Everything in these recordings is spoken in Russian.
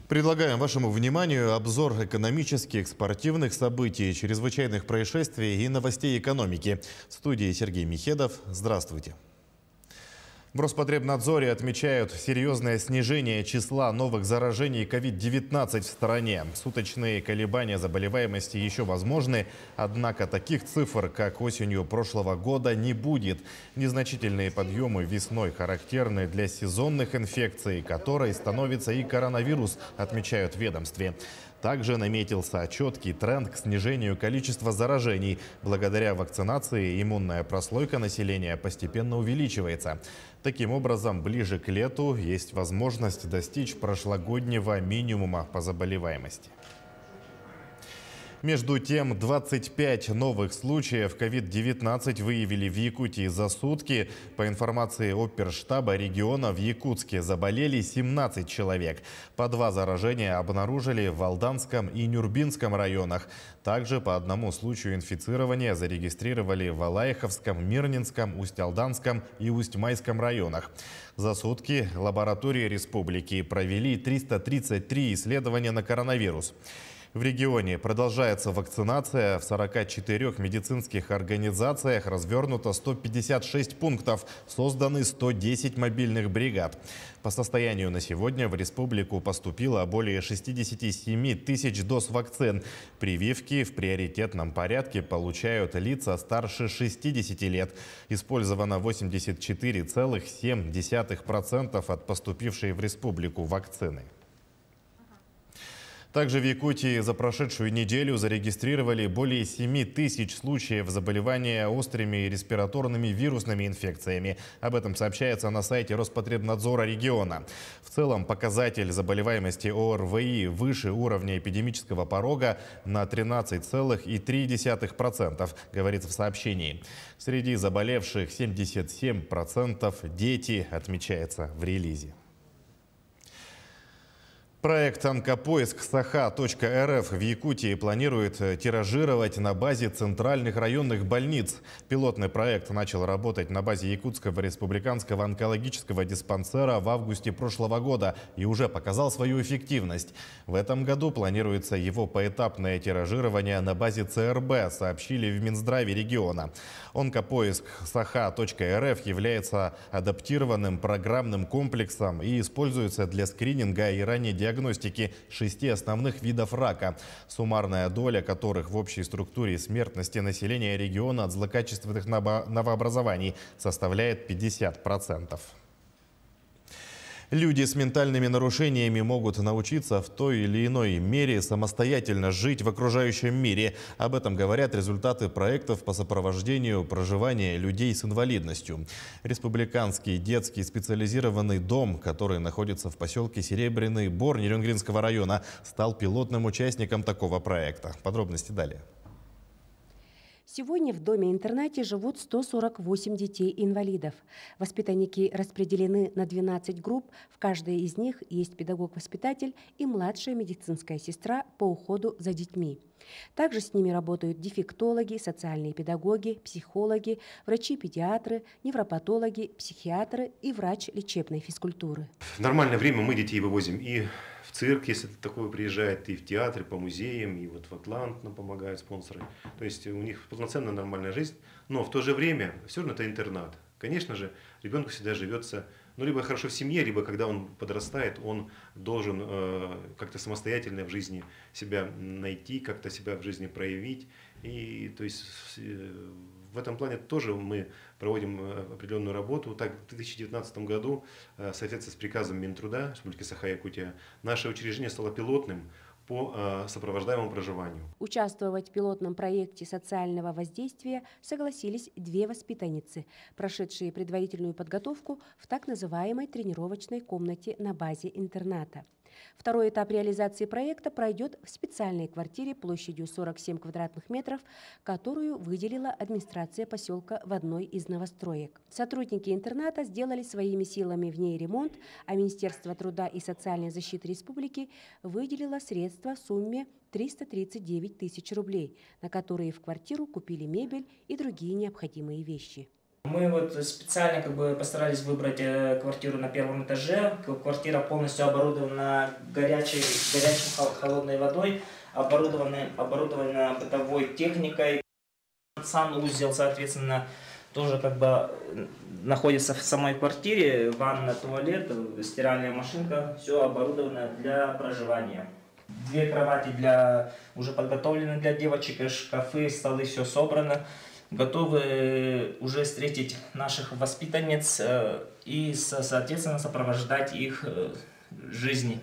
Предлагаем вашему вниманию обзор экономических, спортивных событий, чрезвычайных происшествий и новостей экономики. В студии Сергей Михедов. Здравствуйте. В Роспотребнадзоре отмечают серьезное снижение числа новых заражений COVID-19 в стране. Суточные колебания заболеваемости еще возможны, однако таких цифр, как осенью прошлого года, не будет. Незначительные подъемы весной характерны для сезонных инфекций, которой становится и коронавирус, отмечают в ведомстве. Также наметился четкий тренд к снижению количества заражений. Благодаря вакцинации иммунная прослойка населения постепенно увеличивается. Таким образом, ближе к лету есть возможность достичь прошлогоднего минимума по заболеваемости. Между тем, 25 новых случаев COVID-19 выявили в Якутии за сутки. По информации оперштаба региона, в Якутске заболели 17 человек. По 2 заражения обнаружили в Алданском и Нюрбинском районах. Также по одному случаю инфицирования зарегистрировали в Алаиховском, Мирнинском, Усть-Алданском и Усть-Майском районах. За сутки лаборатории республики провели 333 исследования на коронавирус. В регионе продолжается вакцинация. В 44 медицинских организациях развернуто 156 пунктов, созданы 110 мобильных бригад. По состоянию на сегодня в республику поступило более 67 тысяч доз вакцин. Прививки в приоритетном порядке получают лица старше 60 лет. Использовано 84,7% от поступившей в республику вакцины. Также в Якутии за прошедшую неделю зарегистрировали более 7 тысяч случаев заболевания острыми респираторными вирусными инфекциями. Об этом сообщается на сайте Роспотребнадзора региона. В целом показатель заболеваемости ОРВИ выше уровня эпидемического порога на 13,3%, говорится в сообщении. Среди заболевших 77% дети, отмечается в релизе. Проект «Онкопоиск Саха.РФ» в Якутии планирует тиражировать на базе центральных районных больниц. Пилотный проект начал работать на базе Якутского республиканского онкологического диспансера в августе прошлого года и уже показал свою эффективность. В этом году планируется его поэтапное тиражирование на базе ЦРБ, сообщили в Минздраве региона. «Онкопоиск Саха.РФ» является адаптированным программным комплексом и используется для скрининга и ранней диагностики 6 основных видов рака, суммарная доля которых в общей структуре смертности населения региона от злокачественных новообразований составляет 50%. Люди с ментальными нарушениями могут научиться в той или иной мере самостоятельно жить в окружающем мире. Об этом говорят результаты проектов по сопровождению проживания людей с инвалидностью. Республиканский детский специализированный дом, который находится в поселке Серебряный Бор Нерюнгринского района, стал пилотным участником такого проекта. Подробности далее. Сегодня в доме-интернате живут 148 детей-инвалидов. Воспитанники распределены на 12 групп. В каждой из них есть педагог-воспитатель и младшая медицинская сестра по уходу за детьми. Также с ними работают дефектологи, социальные педагоги, психологи, врачи-педиатры, невропатологи, психиатры и врач лечебной физкультуры. В нормальное время мы детей вывозим и в цирк, если такое приезжает, и в театры, по музеям, и вот в Атлант нам помогают спонсоры. То есть у них полноценная нормальная жизнь, но в то же время все равно это интернат. Конечно же, ребенку всегда живется, ну, либо хорошо в семье, либо когда он подрастает, он должен как-то самостоятельно в жизни себя найти, как-то себя в жизни проявить. И то есть в этом плане тоже мы проводим определенную работу. Так, в 2019 году, в соответствии с приказом Минтруда Республики Саха-Якутия, наше учреждение стало пилотным по сопровождаемому проживанию. Участвовать в пилотном проекте социального воздействия согласились 2 воспитанницы, прошедшие предварительную подготовку в так называемой тренировочной комнате на базе интерната. Второй этап реализации проекта пройдет в специальной квартире площадью 47 квадратных метров, которую выделила администрация поселка в одной из новостроек. Сотрудники интерната сделали своими силами в ней ремонт, а Министерство труда и социальной защиты республики выделило средства в сумме 339 тысяч рублей, на которые в квартиру купили мебель и другие необходимые вещи. Мы вот специально постарались выбрать квартиру на первом этаже. Квартира полностью оборудована горячей холодной водой, оборудована бытовой техникой. Санузел, соответственно, тоже находится в самой квартире. Ванна, туалет, стиральная машинка, все оборудовано для проживания. 2 кровати уже подготовлены для девочек, шкафы, столы, все собрано. Готовы уже встретить наших воспитанниц и, соответственно, сопровождать их жизни.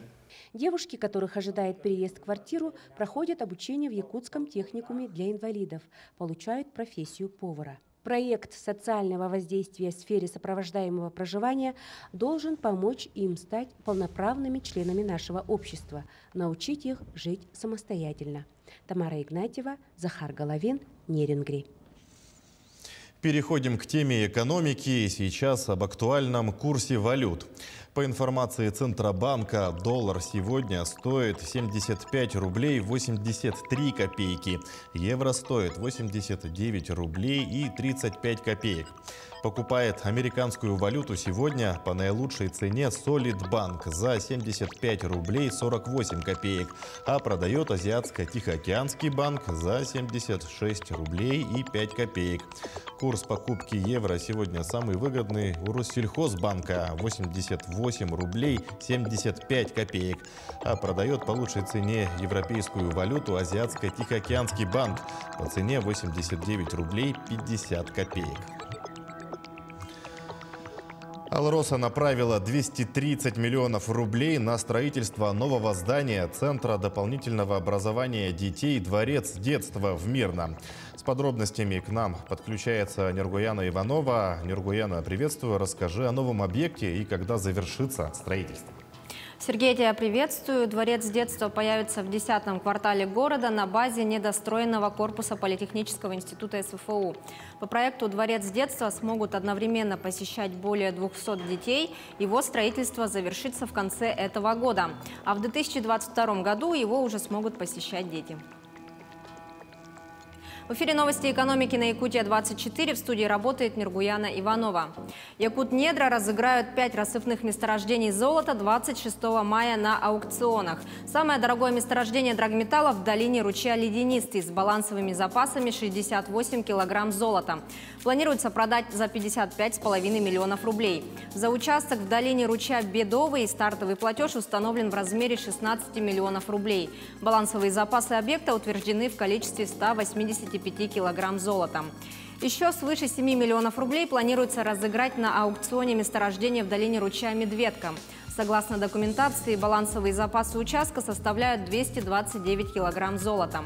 Девушки, которых ожидает переезд в квартиру, проходят обучение в Якутском техникуме для инвалидов, получают профессию повара. Проект социального воздействия в сфере сопровождаемого проживания должен помочь им стать полноправными членами нашего общества, научить их жить самостоятельно. Тамара Игнатьева, Захар Головин, Нерингри. Переходим к теме экономики. Сейчас об актуальном курсе валют. По информации Центробанка, доллар сегодня стоит 75 рублей 83 копейки. Евро стоит 89 рублей и 35 копеек. Покупает американскую валюту сегодня по наилучшей цене Solidbank за 75 рублей 48 копеек, а продает Азиатско-Тихоокеанский банк за 76 рублей и 5 копеек. Курс покупки евро сегодня самый выгодный у Россельхозбанка – 88 рублей 75 копеек, а продает по лучшей цене европейскую валюту Азиатско-Тихоокеанский банк по цене 89 рублей 50 копеек. Алроса направила 230 миллионов рублей на строительство нового здания Центра дополнительного образования детей «Дворец детства» в Мирном. С подробностями к нам подключается Нургуяна Иванова. Нургуяна, приветствую. Расскажи о новом объекте и когда завершится строительство. Сергей, я тебя приветствую. Дворец детства появится в 10-м квартале города на базе недостроенного корпуса Политехнического института СФУ. По проекту Дворец детства смогут одновременно посещать более 200 детей. Его строительство завершится в конце этого года. А в 2022 году его уже смогут посещать дети. В эфире новости экономики на Якутия-24. В студии работает Нургуяна Иванова. Якутнедра разыграют 5 рассыпных месторождений золота 26 мая на аукционах. Самое дорогое месторождение драгметаллов в долине ручья Леденистый с балансовыми запасами 68 килограмм золота. Планируется продать за 55,5 миллионов рублей. За участок в долине ручья Бедовый стартовый платеж установлен в размере 16 миллионов рублей. Балансовые запасы объекта утверждены в количестве 185 килограмм золота. Еще свыше 7 миллионов рублей планируется разыграть на аукционе месторождения в долине ручья Медведка. Согласно документации, балансовые запасы участка составляют 229 килограмм золота.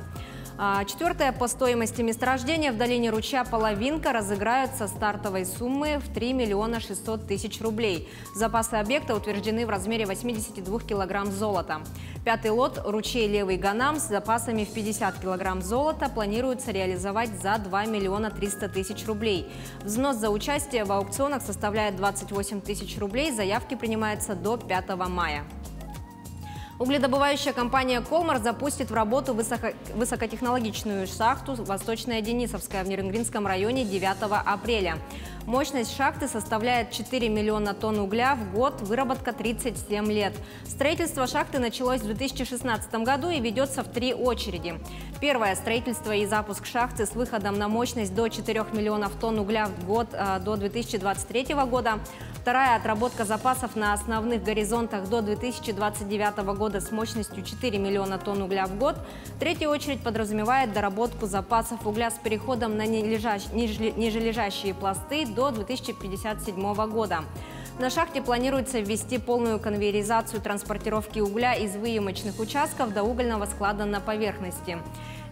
Четвертое по стоимости месторождения в долине ручья Половинка разыграют со стартовой суммы в 3 миллиона 600 тысяч рублей. Запасы объекта утверждены в размере 82 килограмм золота. Пятый лот ручей Левый Ганам с запасами в 50 килограмм золота планируется реализовать за 2 миллиона 300 тысяч рублей. Взнос за участие в аукционах составляет 28 тысяч рублей. Заявки принимаются до 5 мая. Угледобывающая компания «Колмар» запустит в работу высокотехнологичную шахту «Восточная Денисовская» в Нерингринском районе 9 апреля. Мощность шахты составляет 4 миллиона тонн угля в год, выработка 37 лет. Строительство шахты началось в 2016 году и ведется в 3 очереди. Первое – строительство и запуск шахты с выходом на мощность до 4 миллионов тонн угля в год до 2023 года. Вторая – отработка запасов на основных горизонтах до 2029 года с мощностью 4 миллиона тонн угля в год. Третья очередь подразумевает доработку запасов угля с переходом на нижележащие пласты до 2057 года. На шахте планируется ввести полную конвейеризацию транспортировки угля из выемочных участков до угольного склада на поверхности.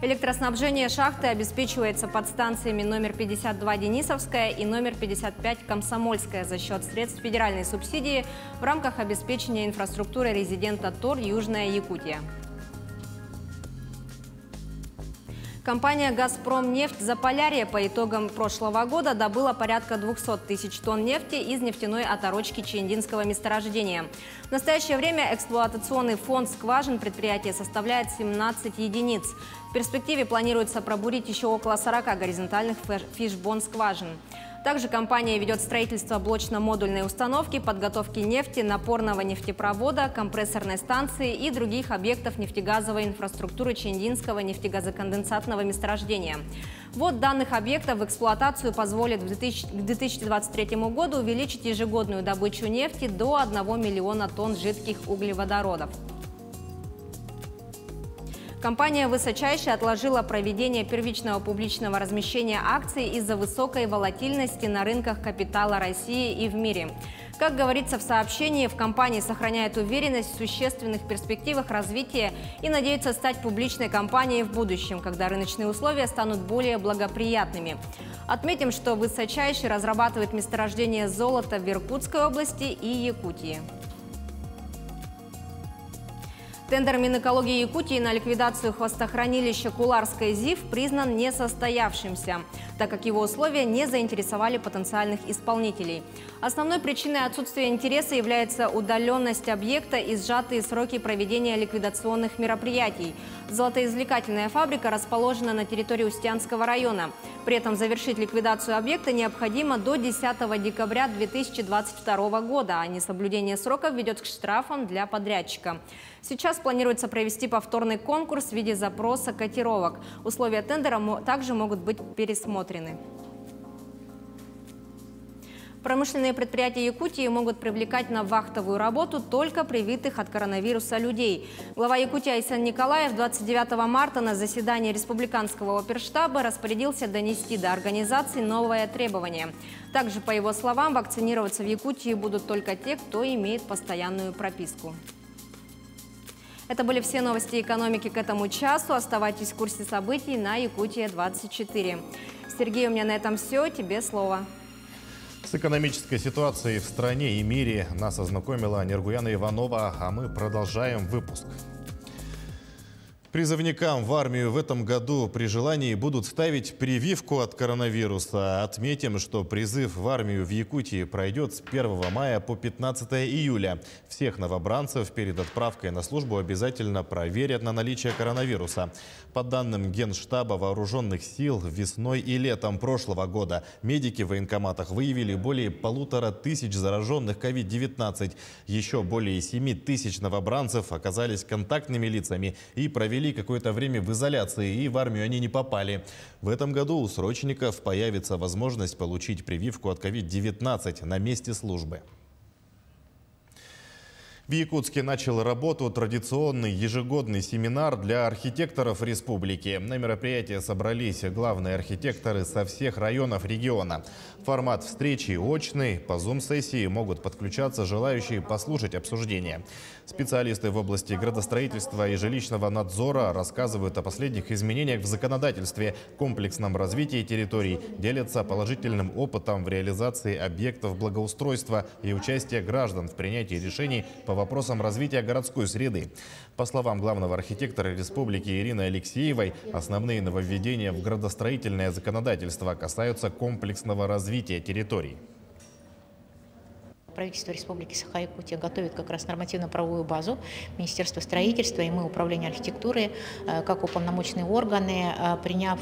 Электроснабжение шахты обеспечивается подстанциями номер 52 Денисовская и номер 55 Комсомольская за счет средств федеральной субсидии в рамках обеспечения инфраструктуры резидента ТОР «Южная Якутия». Компания «Газпромнефть» Заполярье по итогам прошлого года добыла порядка 200 тысяч тонн нефти из нефтяной оторочки Чиендинского месторождения. В настоящее время эксплуатационный фонд скважин предприятия составляет 17 единиц. В перспективе планируется пробурить еще около 40 горизонтальных фишбон скважин. Также компания ведет строительство блочно-модульной установки, подготовки нефти, напорного нефтепровода, компрессорной станции и других объектов нефтегазовой инфраструктуры Чендинского нефтегазоконденсатного месторождения. Ввод данных объектов в эксплуатацию позволит к 2023 году увеличить ежегодную добычу нефти до 1 миллиона тонн жидких углеводородов. Компания «Высочайший» отложила проведение первичного публичного размещения акций из-за высокой волатильности на рынках капитала России и в мире. Как говорится в сообщении, в компании сохраняют уверенность в существенных перспективах развития и надеются стать публичной компанией в будущем, когда рыночные условия станут более благоприятными. Отметим, что «Высочайший» разрабатывает месторождение золота в Иркутской области и Якутии. Тендер Минэкологии Якутии на ликвидацию хвостохранилища Куларской ЗИФ признан несостоявшимся, так как его условия не заинтересовали потенциальных исполнителей. Основной причиной отсутствия интереса является удаленность объекта и сжатые сроки проведения ликвидационных мероприятий. Золотоизвлекательная фабрика расположена на территории Устьянского района. При этом завершить ликвидацию объекта необходимо до 10 декабря 2022 года, а несоблюдение сроков ведет к штрафам для подрядчика. Сейчас планируется провести повторный конкурс в виде запроса котировок. Условия тендера также могут быть пересмотрены. Промышленные предприятия Якутии могут привлекать на вахтовую работу только привитых от коронавируса людей. Глава Якутии Айсан Николаев 29 марта на заседании Республиканского оперштаба распорядился донести до организации новое требование. Также, по его словам, вакцинироваться в Якутии будут только те, кто имеет постоянную прописку. Это были все новости экономики к этому часу. Оставайтесь в курсе событий на Якутия-24. Сергей, у меня на этом все. Тебе слово. С экономической ситуацией в стране и мире нас ознакомила Ниргуяна Иванова, а мы продолжаем выпуск. Призывникам в армию в этом году при желании будут ставить прививку от коронавируса. Отметим, что призыв в армию в Якутии пройдет с 1 мая по 15 июля. Всех новобранцев перед отправкой на службу обязательно проверят на наличие коронавируса. По данным Генштаба Вооруженных сил, весной и летом прошлого года медики в военкоматах выявили более 1500 зараженных COVID-19. Еще более 7000 новобранцев оказались контактными лицами и провели какое-то время в изоляции, и в армию они не попали. В этом году у срочников появится возможность получить прививку от COVID-19 на месте службы. В Якутске начал работу традиционный ежегодный семинар для архитекторов республики. На мероприятие собрались главные архитекторы со всех районов региона. Формат встречи очный, по Zoom-сессии могут подключаться желающие послушать обсуждение. Специалисты в области градостроительства и жилищного надзора рассказывают о последних изменениях в законодательстве, комплексном развитии территорий, делятся положительным опытом в реализации объектов благоустройства и участия граждан в принятии решений по вопросам развития городской среды. По словам главного архитектора республики Ирины Алексеевой, основные нововведения в градостроительное законодательство касаются комплексного развития территорий. Правительство Республики Саха-Якутия готовит как раз нормативно-правовую базу. Министерство строительства и мы, Управление архитектуры, как уполномоченные органы, приняв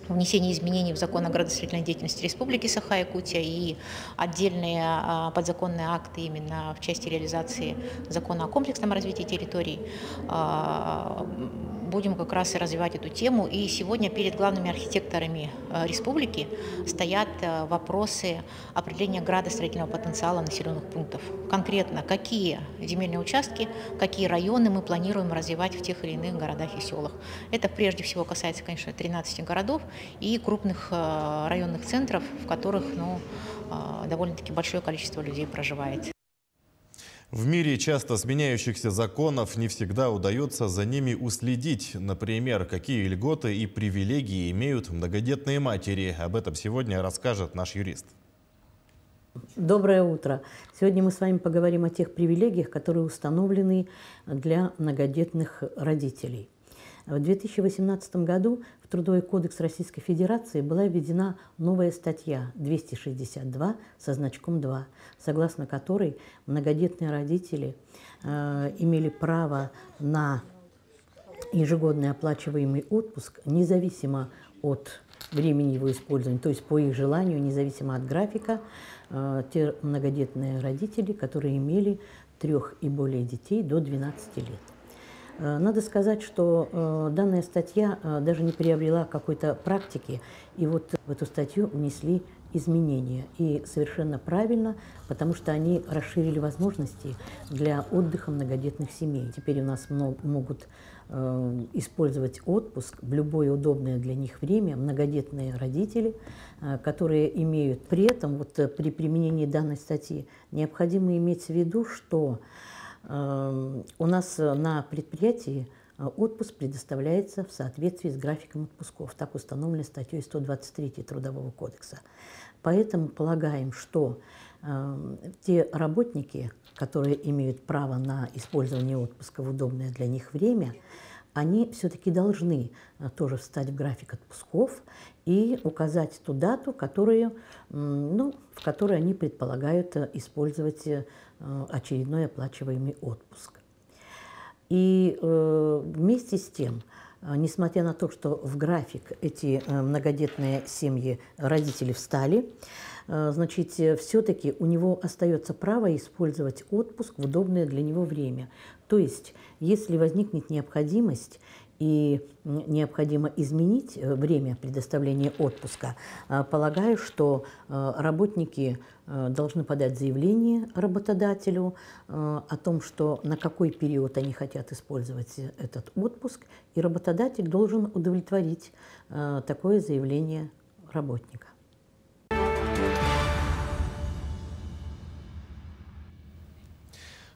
внесение изменений в закон о градостроительной деятельности Республики Саха-Якутия и отдельные подзаконные акты именно в части реализации закона о комплексном развитии территорий. Будем как раз и развивать эту тему. И сегодня перед главными архитекторами республики стоят вопросы определения градостроительного потенциала населенных пунктов. Конкретно, какие земельные участки, какие районы мы планируем развивать в тех или иных городах и селах. Это прежде всего касается, конечно, 13 городов и крупных районных центров, в которых довольно-таки большое количество людей проживает. В мире часто сменяющихся законов не всегда удается за ними уследить. Например, какие льготы и привилегии имеют многодетные матери. Об этом сегодня расскажет наш юрист. Доброе утро. Сегодня мы с вами поговорим о тех привилегиях, которые установлены для многодетных родителей. В 2018 году в Трудовой кодекс Российской Федерации была введена новая статья 262 со значком 2, согласно которой многодетные родители имели право на ежегодный оплачиваемый отпуск независимо от времени его использования, то есть по их желанию, независимо от графика, те многодетные родители, которые имели 3 и более детей до 12 лет. Надо сказать, что данная статья даже не приобрела какой-то практики, и вот в эту статью внесли изменения. И совершенно правильно, потому что они расширили возможности для отдыха многодетных семей. Теперь у нас могут использовать отпуск в любое удобное для них время многодетные родители, которые имеют при этом, вот при применении данной статьи, необходимо иметь в виду, что у нас на предприятии отпуск предоставляется в соответствии с графиком отпусков, так установлено статьей 123 Трудового кодекса. Поэтому полагаем, что те работники, которые имеют право на использование отпуска в удобное для них время, они все-таки должны тоже встать в график отпусков и указать ту дату, в которой они предполагают использовать очередной оплачиваемый отпуск. И вместе с тем, несмотря на то, что в график эти многодетные семьи родители встали, значит, все-таки у него остается право использовать отпуск в удобное для него время. То есть, если возникнет необходимость и необходимо изменить время предоставления отпуска, полагаю, что работники должны подать заявление работодателю о том, что на какой период они хотят использовать этот отпуск, и работодатель должен удовлетворить такое заявление работника.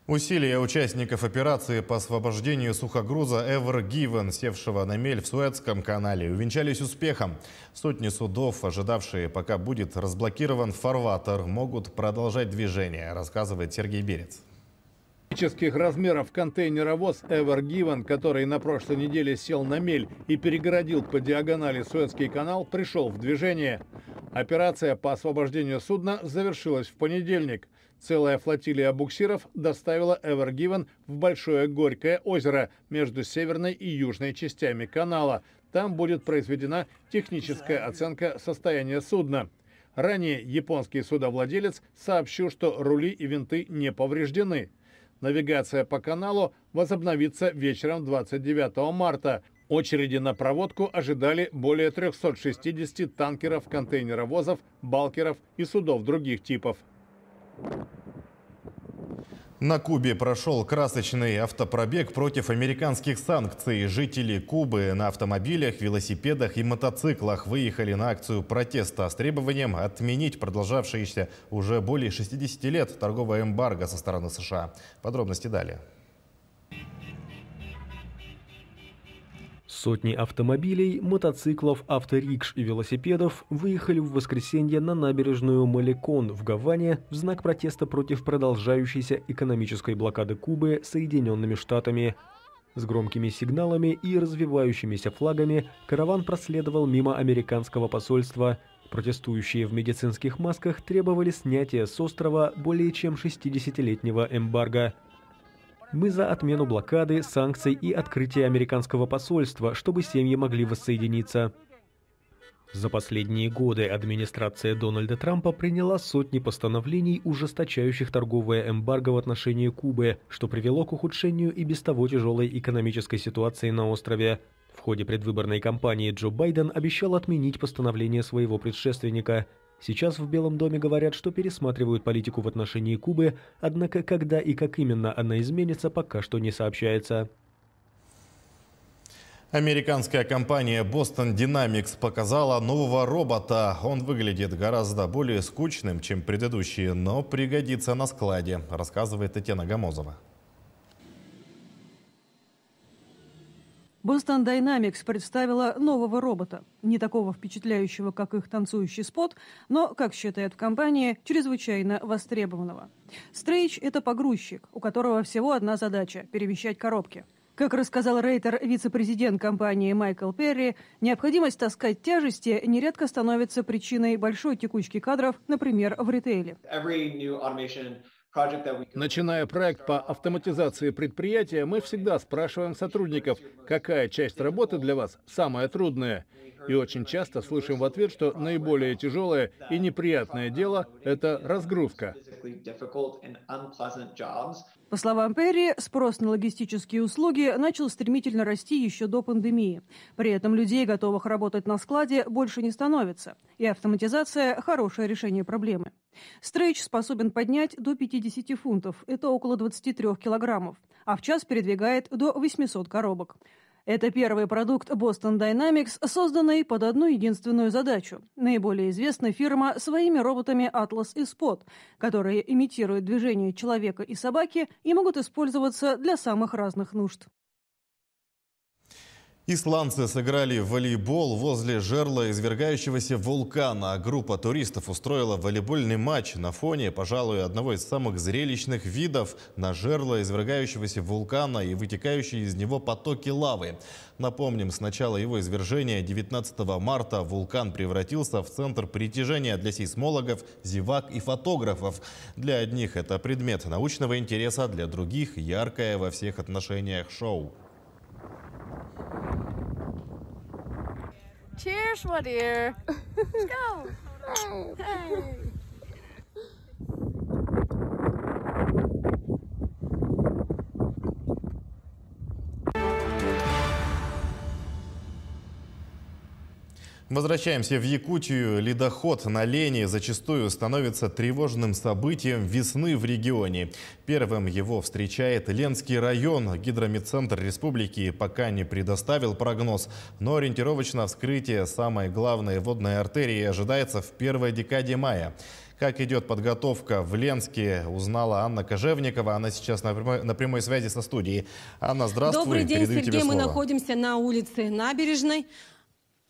Усилия участников операции по освобождению сухогруза Ever Given, севшего на мель в Суэцком канале, увенчались успехом. Сотни судов, ожидавшие, пока будет разблокирован фарватер, могут продолжать движение, рассказывает Сергей Берец. Космических размеров контейнеровоз Ever Given, который на прошлой неделе сел на мель и перегородил по диагонали Суэцкий канал, пришел в движение. Операция по освобождению судна завершилась в понедельник. Целая флотилия буксиров доставила Ever Given в Большое Горькое озеро между северной и южной частями канала. Там будет произведена техническая оценка состояния судна. Ранее японский судовладелец сообщил, что рули и винты не повреждены. Навигация по каналу возобновится вечером 29 марта. Очереди на проводку ожидали более 360 танкеров, контейнеровозов, балкеров и судов других типов. На Кубе прошел красочный автопробег против американских санкций. Жители Кубы на автомобилях, велосипедах и мотоциклах выехали на акцию протеста с требованием отменить продолжавшееся уже более 60 лет торговое эмбарго со стороны США. Подробности далее. Сотни автомобилей, мотоциклов, авторикш и велосипедов выехали в воскресенье на набережную Малекон в Гаване в знак протеста против продолжающейся экономической блокады Кубы Соединенными Штатами. С громкими сигналами и развивающимися флагами караван проследовал мимо американского посольства. Протестующие в медицинских масках требовали снятия с острова более чем 60-летнего эмбарго. Мы за отмену блокады, санкций и открытие американского посольства, чтобы семьи могли воссоединиться. За последние годы администрация Дональда Трампа приняла сотни постановлений, ужесточающих торговое эмбарго в отношении Кубы, что привело к ухудшению и без того тяжелой экономической ситуации на острове. В ходе предвыборной кампании Джо Байден обещал отменить постановление своего предшественника. Сейчас в Белом доме говорят, что пересматривают политику в отношении Кубы, однако когда и как именно она изменится, пока что не сообщается. Американская компания Boston Dynamics показала нового робота. Он выглядит гораздо более скучным, чем предыдущие, но пригодится на складе, рассказывает Татьяна Гамозова. Boston Dynamics представила нового робота. Не такого впечатляющего, как их танцующий спот, но, как считают в компании, чрезвычайно востребованного. Стрейч – это погрузчик, у которого всего одна задача – перемещать коробки. Как рассказал Рейтер, вице-президент компании Майкл Перри, необходимость таскать тяжести нередко становится причиной большой текучки кадров, например, в ритейле. Начиная проект по автоматизации предприятия, мы всегда спрашиваем сотрудников, какая часть работы для вас самая трудная. И очень часто слышим в ответ, что наиболее тяжелое и неприятное дело – это разгрузка. По словам Перри, спрос на логистические услуги начал стремительно расти еще до пандемии. При этом людей, готовых работать на складе, больше не становится. И автоматизация – хорошее решение проблемы. Стрейч способен поднять до 50 фунтов, это около 23 килограммов, а в час передвигает до 800 коробок. Это первый продукт Boston Dynamics, созданный под одну единственную задачу. Наиболее известна фирма своими роботами Atlas и Spot, которые имитируют движение человека и собаки и могут использоваться для самых разных нужд. Исландцы сыграли в волейбол возле жерла извергающегося вулкана. Группа туристов устроила волейбольный матч на фоне, пожалуй, одного из самых зрелищных видов на жерло извергающегося вулкана и вытекающие из него потоки лавы. Напомним, с начала его извержения 19 марта вулкан превратился в центр притяжения для сейсмологов, зевак и фотографов. Для одних это предмет научного интереса, для других – яркое во всех отношениях шоу. Cheers, my dear. Let's go. Hey. Возвращаемся в Якутию. Ледоход на Лени зачастую становится тревожным событием весны в регионе. Первым его встречает Ленский район. Гидрометцентр республики пока не предоставил прогноз, но ориентировочно вскрытие самой главной водной артерии ожидается в первой декаде мая. Как идет подготовка в Ленске, узнала Анна Кожевникова. Она сейчас на прямой связи со студией. Анна, здравствуй. Добрый день, Передаю Сергей. тебе Мы слово. находимся на улице Набережной.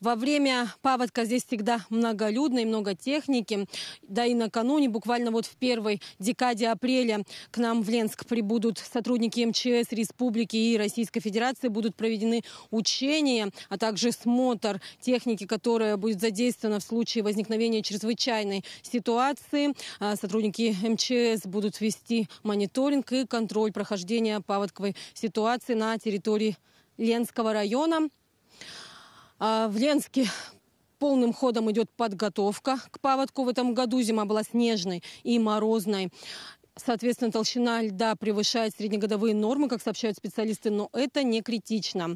Во время паводка здесь всегда многолюдно и много техники. Да и накануне, буквально вот в первой декаде апреля, к нам в Ленск прибудут сотрудники МЧС Республики и Российской Федерации. Будут проведены учения, а также смотр техники, которая будет задействована в случае возникновения чрезвычайной ситуации. Сотрудники МЧС будут вести мониторинг и контроль прохождения паводковой ситуации на территории Ленского района. В Ленске полным ходом идет подготовка к паводку. В этом году зима была снежной и морозной. Соответственно, толщина льда превышает среднегодовые нормы, как сообщают специалисты, но это не критично.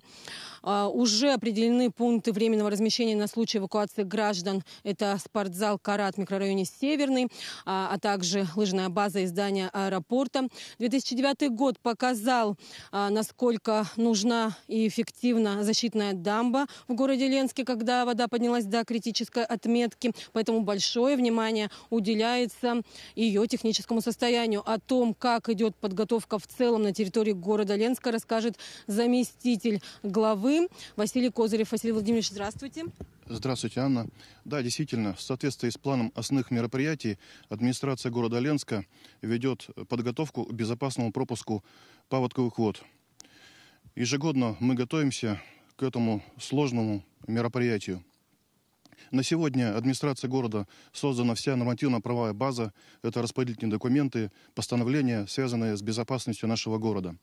Уже определены пункты временного размещения на случай эвакуации граждан. Это спортзал «Карат» в микрорайоне Северный, а также лыжная база и здание аэропорта. 2009 год показал, насколько нужна и эффективна защитная дамба в городе Ленске, когда вода поднялась до критической отметки. Поэтому большое внимание уделяется ее техническому состоянию. О том, как идет подготовка в целом на территории города Ленска, расскажет заместитель главы Василий Козырев. Василий Владимирович, здравствуйте. Здравствуйте, Анна. Да, действительно, в соответствии с планом основных мероприятий администрация города Ленска ведет подготовку к безопасному пропуску паводковых вод. Ежегодно мы готовимся к этому сложному мероприятию. На сегодня администрация города создана вся нормативно-правовая база, это распределительные документы, постановления, связанные с безопасностью нашего города.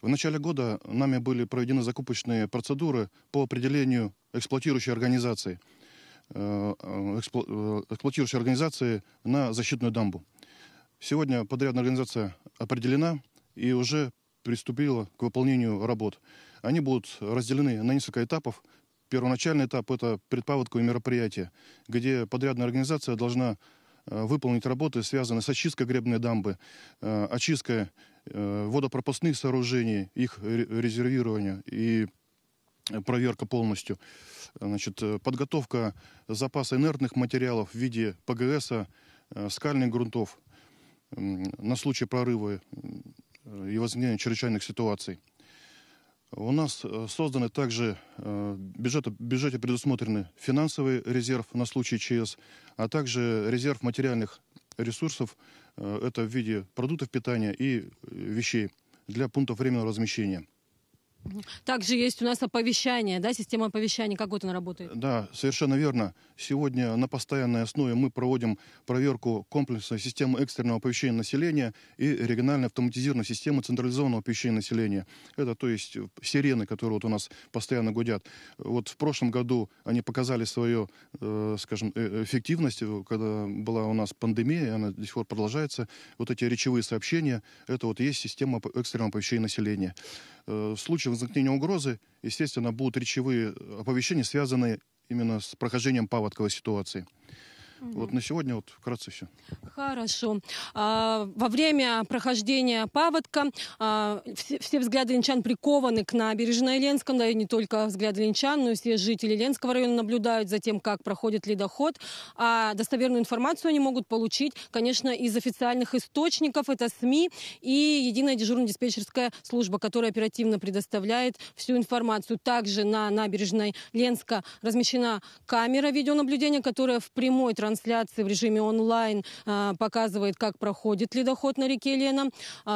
В начале года нами были проведены закупочные процедуры по определению эксплуатирующей организации на защитную дамбу. Сегодня подрядная организация определена и уже приступила к выполнению работ. Они будут разделены на несколько этапов. Первоначальный этап – это предпаводковые мероприятия, где подрядная организация должна выполнить работы, связанные с очисткой гребной дамбы, очисткой водопропускных сооружений, их резервирование и проверка полностью. Значит, подготовка запаса инертных материалов в виде ПГС, скальных грунтов на случай прорыва и возникновения чрезвычайных ситуаций. У нас созданы также в бюджете предусмотрены финансовый резерв на случай ЧС, а также резерв материальных ресурсов, это в виде продуктов питания и вещей для пунктов временного размещения. Также есть у нас оповещание, да, система оповещания. Как вот она работает? Да, совершенно верно. Сегодня на постоянной основе мы проводим проверку комплексной системы экстренного оповещения населения и региональной автоматизированной системы централизованного оповещения населения. Это, то есть, сирены, которые вот у нас постоянно гудят. Вот в прошлом году они показали свою, скажем, эффективность, когда была у нас пандемия, она до сих пор продолжается. Вот эти речевые сообщения, это вот есть система экстренного оповещения населения. В случае возникновения угрозы, естественно, будут речевые оповещения, связанные именно с прохождением паводковой ситуации. Вот на сегодня вот вкратце все. Хорошо. Во время прохождения паводка все взгляды ленчан прикованы к набережной Ленском, да и не только взгляды ленчан, но и все жители Ленского района наблюдают за тем, как проходит ледоход. А достоверную информацию они могут получить, конечно, из официальных источников. Это СМИ и единая дежурно-диспетчерская служба, которая оперативно предоставляет всю информацию. Также на набережной Ленска размещена камера видеонаблюдения, которая в прямой трансляции в режиме онлайн показывает, как проходит ледоход на реке Лена.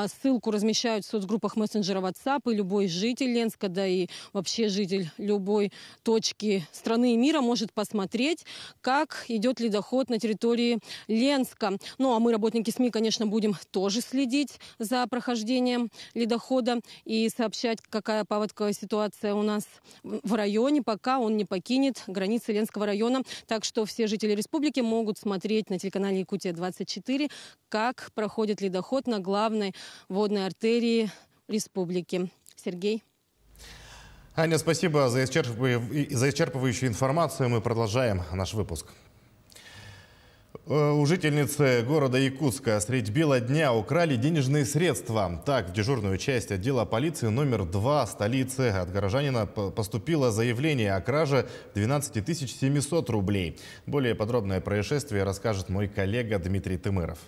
Ссылку размещают в соцгруппах мессенджера WhatsApp, и любой житель Ленска, да и вообще житель любой точки страны и мира может посмотреть, как идет ледоход на территории Ленска. Ну, а мы, работники СМИ, конечно, будем тоже следить за прохождением ледохода и сообщать, какая паводковая ситуация у нас в районе, пока он не покинет границы Ленского района. Так что все жители республики могут смотреть на телеканале Якутия-24, как проходит ледоход на главной водной артерии республики. Сергей. Аня, спасибо за исчерпывающую информацию. Мы продолжаем наш выпуск. У жительницы города Якутска средь бела дня украли денежные средства. Так, в дежурную часть отдела полиции номер 2 столицы от горожанина поступило заявление о краже 12 700 рублей. Более подробное происшествие расскажет мой коллега Дмитрий Тымыров.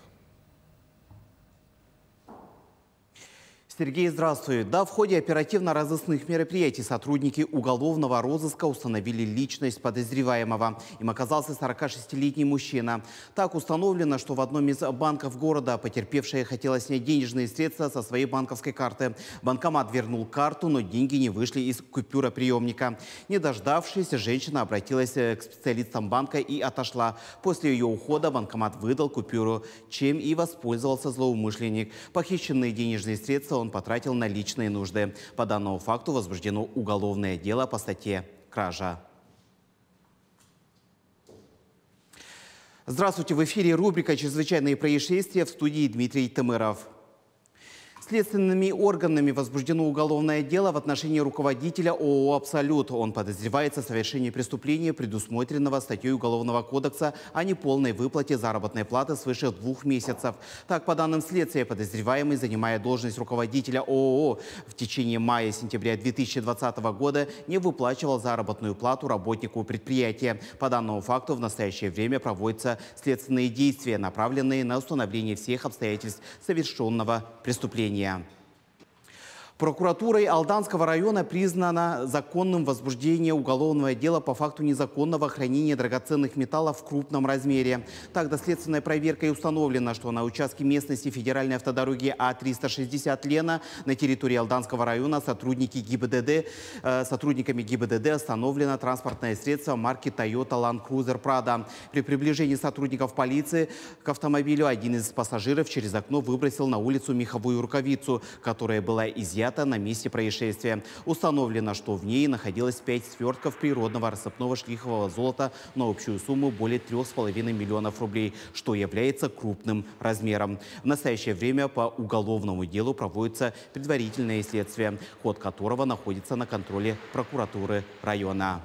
Сергей, здравствуй. Да, в ходе оперативно-розыскных мероприятий сотрудники уголовного розыска установили личность подозреваемого. Им оказался 46-летний мужчина. Так установлено, что в одном из банков города потерпевшая хотела снять денежные средства со своей банковской карты. Банкомат вернул карту, но деньги не вышли из купюроприемника. Не дождавшись, женщина обратилась к специалистам банка и отошла. После ее ухода банкомат выдал купюру, чем и воспользовался злоумышленник. Похищенные денежные средства он потратил на личные нужды. По данному факту возбуждено уголовное дело по статье «Кража». Здравствуйте, в эфире рубрика «Чрезвычайные происшествия», в студии Дмитрий Тымыров. Следственными органами возбуждено уголовное дело в отношении руководителя ООО «Абсолют». Он подозревается в совершении преступления, предусмотренного статьей Уголовного кодекса о неполной выплате заработной платы свыше 2 месяцев. Так, по данным следствия, подозреваемый, занимая должность руководителя ООО, в течение мая-сентября 2020 года не выплачивал заработную плату работнику предприятия. По данному факту в настоящее время проводятся следственные действия, направленные на установление всех обстоятельств совершенного преступления. Прокуратурой Алданского района признано законным возбуждение уголовного дела по факту незаконного хранения драгоценных металлов в крупном размере. Так, доследственной проверкой установлено, что на участке местности федеральной автодороги А-360 Лена на территории Алданского района сотрудниками ГИБДД остановлено транспортное средство марки Toyota Land Cruiser Prado. При приближении сотрудников полиции к автомобилю один из пассажиров через окно выбросил на улицу меховую рукавицу, которая была изъята на месте происшествия. Установлено, что в ней находилось 5 свертков природного рассыпного шлихового золота на общую сумму более 3,5 миллионов рублей, что является крупным размером. В настоящее время по уголовному делу проводится предварительное следствие, ход которого находится на контроле прокуратуры района.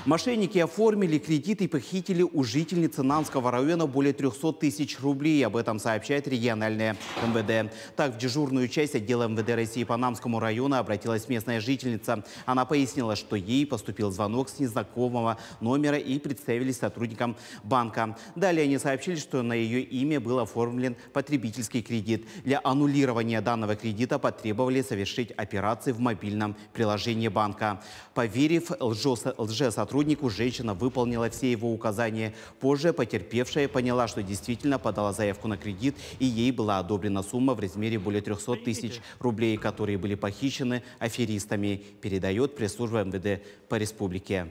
Мошенники оформили кредит и похитили у жительницы Нанского района более 300 тысяч рублей. Об этом сообщает региональное МВД. Так, в дежурную часть отдела МВД России по Намскому району обратилась местная жительница. Она пояснила, что ей поступил звонок с незнакомого номера и представились сотрудникам банка. Далее они сообщили, что на ее имя был оформлен потребительский кредит. Для аннулирования данного кредита потребовали совершить операции в мобильном приложении банка. Поверив лжесотрудникам, сотруднику, женщина выполнила все его указания. Позже потерпевшая поняла, что действительно подала заявку на кредит, и ей была одобрена сумма в размере более 300 тысяч рублей, которые были похищены аферистами, передает пресс-служба МВД по республике.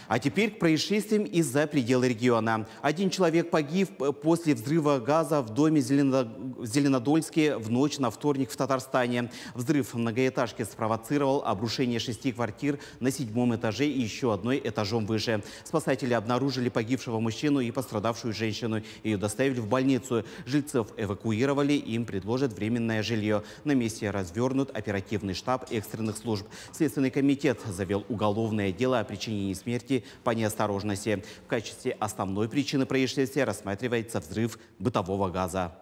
А теперь к происшествиям из-за пределы региона. Один человек погиб после взрыва газа в доме в Зеленодольске в ночь на вторник в Татарстане. Взрыв в многоэтажке спровоцировал обрушение 6 квартир на 7-м этаже и еще одной этажом выше. Спасатели обнаружили погибшего мужчину и пострадавшую женщину. Ее доставили в больницу. Жильцев эвакуировали, им предложат временное жилье. На месте развернут оперативный штаб экстренных служб. Следственный комитет завел уголовное дело о причинении смерти по неосторожности. В качестве основной причины происшествия рассматривается взрыв бытового газа.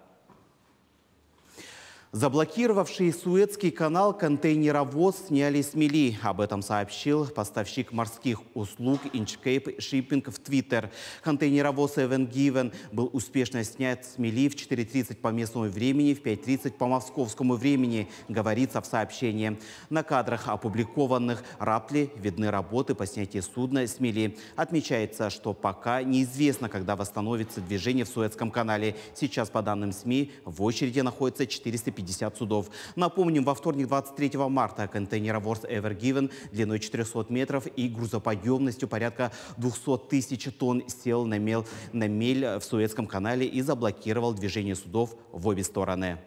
Заблокировавший Суэцкий канал контейнеровоз сняли с мели. Об этом сообщил поставщик морских услуг Inchcape Shipping в Твиттер. Контейнеровоз Эвергивен был успешно снят с мели в 4:30 по местному времени, в 5:30 по московскому времени, говорится в сообщении. На кадрах, опубликованных Рапли, видны работы по снятию судна с мели. Отмечается, что пока неизвестно, когда восстановится движение в Суэцком канале. Сейчас, по данным СМИ, в очереди находится 450 судов. Напомним, во вторник 23 марта контейнеровоз Эвергивен длиной 400 метров и грузоподъемностью порядка 200 тысяч тонн сел на мель в Суэцком канале и заблокировал движение судов в обе стороны.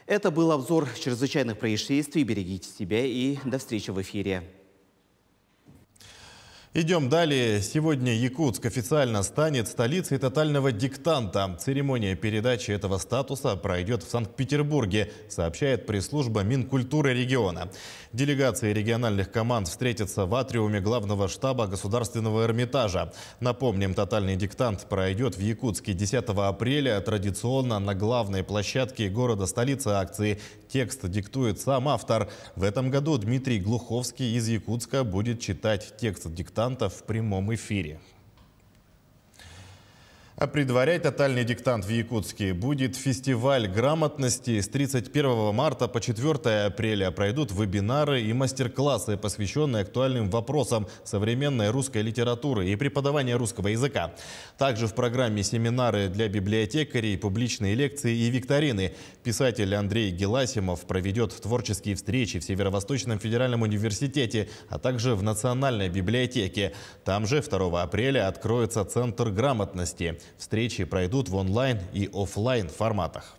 Это был обзор чрезвычайных происшествий. Берегите себя и до встречи в эфире. Идем далее. Сегодня Якутск официально станет столицей тотального диктанта. Церемония передачи этого статуса пройдет в Санкт-Петербурге, сообщает пресс-служба Минкультуры региона. Делегации региональных команд встретятся в атриуме главного штаба Государственного Эрмитажа. Напомним, тотальный диктант пройдет в Якутске 10 апреля, традиционно на главной площадке города-столицы акции. Текст диктует сам автор. В этом году Дмитрий Глуховский из Якутска будет читать текст диктанта в прямом эфире. А предварять тотальный диктант в Якутске будет фестиваль грамотности. С 31 марта по 4 апреля пройдут вебинары и мастер-классы, посвященные актуальным вопросам современной русской литературы и преподавания русского языка. Также в программе семинары для библиотекарей, публичные лекции и викторины. Писатель Андрей Геласимов проведет творческие встречи в Северо-Восточном федеральном университете, а также в Национальной библиотеке. Там же 2 апреля откроется Центр грамотности. Встречи пройдут в онлайн и офлайн форматах.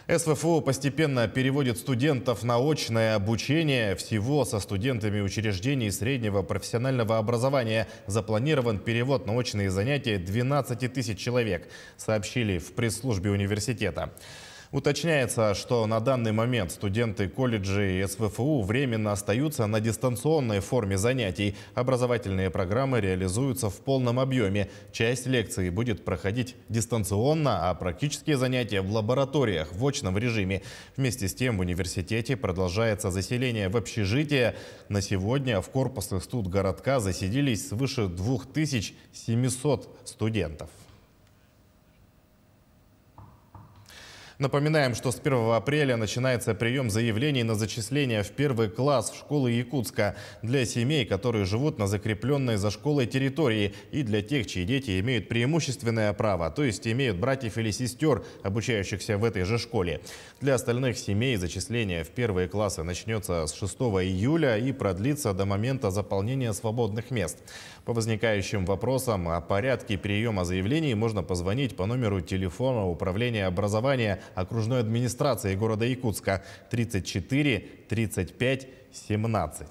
СВФУ постепенно переводит студентов на очное обучение. Всего со студентами учреждений среднего профессионального образования запланирован перевод на очные занятия 12 тысяч человек, сообщили в пресс-службе университета. Уточняется, что на данный момент студенты колледжей СВФУ временно остаются на дистанционной форме занятий. Образовательные программы реализуются в полном объеме. Часть лекций будет проходить дистанционно, а практические занятия в лабораториях в очном режиме. Вместе с тем в университете продолжается заселение в общежития. На сегодня в корпусах студгородка заселились свыше 2700 студентов. Напоминаем, что с 1 апреля начинается прием заявлений на зачисление в 1 класс в школы Якутска для семей, которые живут на закрепленной за школой территории, и для тех, чьи дети имеют преимущественное право, то есть имеют братьев или сестер, обучающихся в этой же школе. Для остальных семей зачисление в 1 классы начнется с 6 июля и продлится до момента заполнения свободных мест. По возникающим вопросам о порядке приема заявлений можно позвонить по номеру телефона Управления образования окружной администрации города Якутска 34 35 17.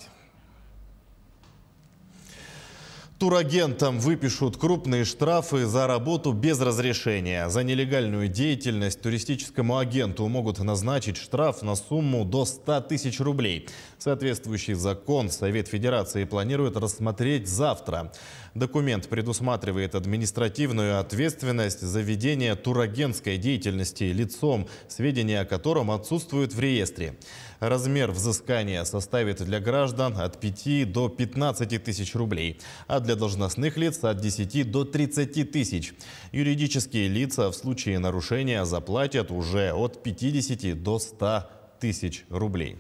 Турагентам выпишут крупные штрафы за работу без разрешения. За нелегальную деятельность туристическому агенту могут назначить штраф на сумму до 100 тысяч рублей. Соответствующий закон Совет Федерации планирует рассмотреть завтра. Документ предусматривает административную ответственность за ведение турагентской деятельности лицом, сведения о котором отсутствуют в реестре. Размер взыскания составит для граждан от 5 до 15 тысяч рублей, а для должностных лиц от 10 до 30 тысяч. Юридические лица в случае нарушения заплатят уже от 50 до 100 тысяч рублей.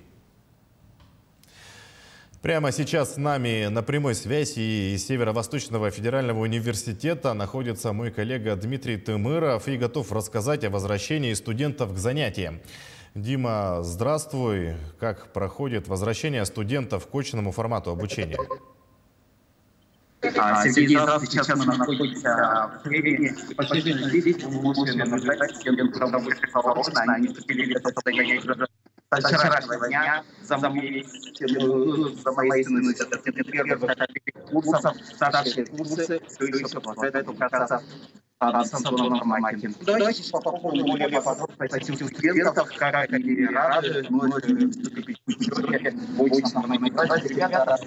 Прямо сейчас с нами на прямой связи из Северо-Восточного федерального университета находится мой коллега Дмитрий Тымыров и готов рассказать о возвращении студентов к занятиям. Дима, здравствуй. Как проходит возвращение студентов к очному формату обучения? Сергей, здравствуйте. Сейчас мы находимся в Киеве. Последние здесь мы можем наблюдать студентов высших образований. Они вступили в это состояние уже со вчерашнего дня. За моей спиной первых курсов, старшие курсы, все еще продолжают учаться в дистанционном формате. Давайте попробуем более подробно спросить у студентов, как они рады вновь вступить в учебе в очном формате. Ребята,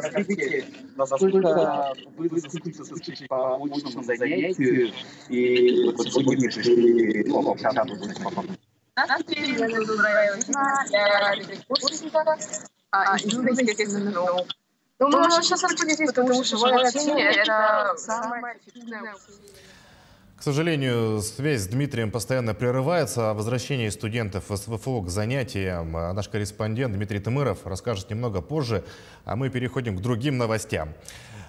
расскажите, насколько вы соскучились по очному занятию и вот сегодня пришли общаться с вами? Меня зовут Раиса, я курсника, естественно, но мы сейчас находимся, потому что живое общение – это самое эффективное. К сожалению, связь с Дмитрием постоянно прерывается. О возвращении студентов СВФО к занятиям наш корреспондент Дмитрий Тымыров расскажет немного позже, а мы переходим к другим новостям.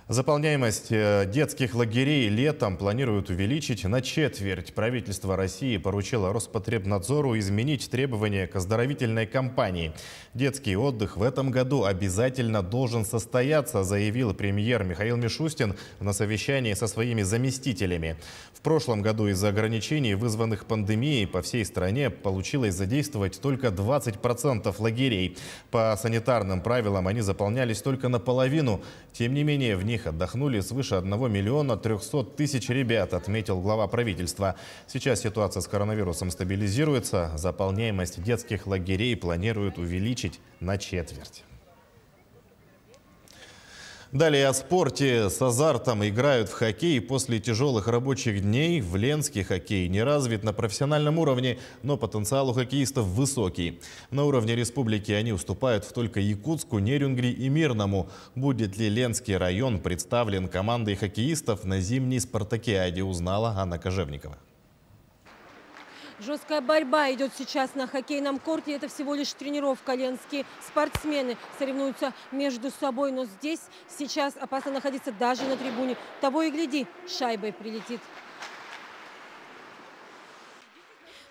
Заполняемость детских лагерей летом планируют увеличить на четверть. Правительство России поручило Роспотребнадзору изменить требования к оздоровительной кампании. Детский отдых в этом году обязательно должен состояться, заявил премьер Михаил Мишустин на совещании со своими заместителями. В прошлом году из-за ограничений, вызванных пандемией, по всей стране получилось задействовать только 20% лагерей. По санитарным правилам они заполнялись только наполовину. Тем не менее, в них отдохнули свыше 1 миллиона 300 тысяч ребят, отметил глава правительства. Сейчас ситуация с коронавирусом стабилизируется. Заполняемость детских лагерей планируют увеличить на четверть. Далее о спорте. С азартом играют в хоккей. После тяжелых рабочих дней в Ленске хоккей не развит на профессиональном уровне, но потенциал у хоккеистов высокий. На уровне республики они уступают только Якутску, Нерюнгри и Мирному. Будет ли Ленский район представлен командой хоккеистов на зимней спартакиаде, узнала Анна Кожевникова. Жесткая борьба идет сейчас на хоккейном корте. Это всего лишь тренировка. Ленские спортсмены соревнуются между собой. Но здесь сейчас опасно находиться даже на трибуне. Того и гляди, шайбой прилетит.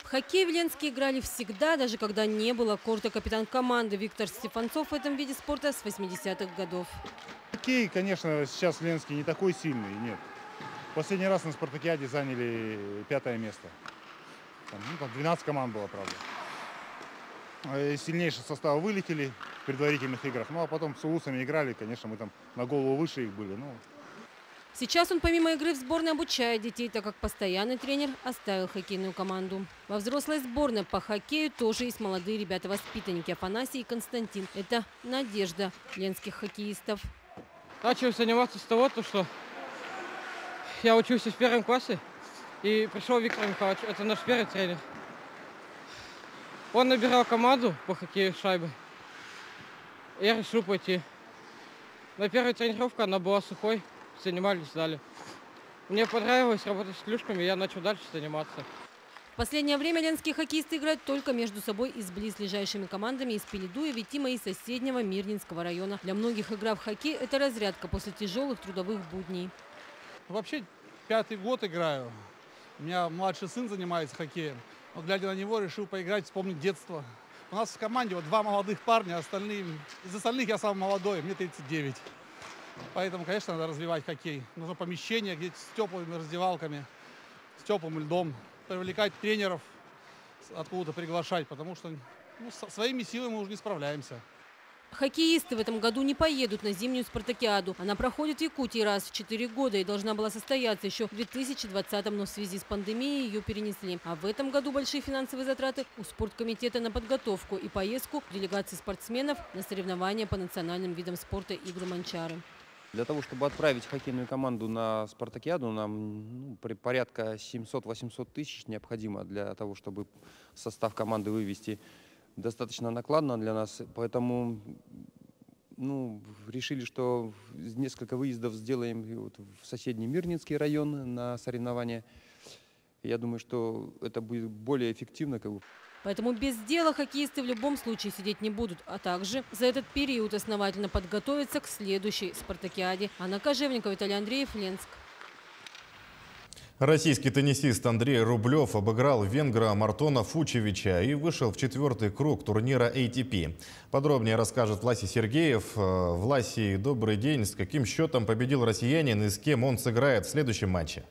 В хоккей в Ленске играли всегда, даже когда не было корта. Капитан команды Виктор Стефанцов в этом виде спорта с 80-х годов. Хоккей, конечно, сейчас в Ленске не такой сильный, нет. Последний раз на спартакиаде заняли 5-е место. Там 12 команд было, правда. Сильнейшие составы вылетели в предварительных играх. Ну а потом с улусами играли, конечно, мы там на голову выше их были. Сейчас он помимо игры в сборной обучает детей, так как постоянный тренер оставил хоккейную команду. Во взрослой сборной по хоккею тоже есть молодые ребята-воспитанники Афанасий и Константин. Это надежда ленских хоккеистов. Начал заниматься с того, что я учился в 1 классе. И пришел Виктор Михайлович, это наш первый тренер. Он набирал команду по хоккею шайбы. Я решил пойти. На первой тренировке она была сухой, занимались в зале. Мне понравилось работать с клюшками, я начал дальше заниматься. В последнее время ленские хоккеисты играют только между собой и с близлежащими командами из Пеледуя, Витима и соседнего Мирнинского района. Для многих игра в хоккей – это разрядка после тяжелых трудовых будней. Вообще 5-й год играю. У меня младший сын занимается хоккеем. Но, глядя на него, решил поиграть, вспомнить детство. У нас в команде 2 молодых парня, из остальных я самый молодой, мне 39. Поэтому, конечно, надо развивать хоккей. Нужно помещение где-то с теплыми раздевалками, с теплым льдом. Привлекать тренеров, откуда-то приглашать, потому что своими силами мы уже не справляемся. Хоккеисты в этом году не поедут на зимнюю спартакиаду. Она проходит в Якутии раз в 4 года и должна была состояться еще в 2020-м, но в связи с пандемией ее перенесли. А в этом году большие финансовые затраты у спорткомитета на подготовку и поездку делегации спортсменов на соревнования по национальным видам спорта игры Манчары. Для того, чтобы отправить хоккейную команду на спартакиаду, нам порядка 700-800 тысяч необходимо для того, чтобы состав команды вывести. Достаточно накладно для нас, поэтому решили, что несколько выездов сделаем в соседний Мирнинский район на соревнования. Я думаю, что это будет более эффективно. Поэтому без дела хоккеисты в любом случае сидеть не будут, а также за этот период основательно подготовиться к следующей спартакиаде. Анна Кожевникова, Виталий Андреев, Ленск. Российский теннисист Андрей Рублев обыграл венгра Мартона Фучевича и вышел в 4-й круг турнира ATP. Подробнее расскажет Власий Сергеев. Власий, добрый день. С каким счетом победил россиянин и с кем он сыграет в следующем матче?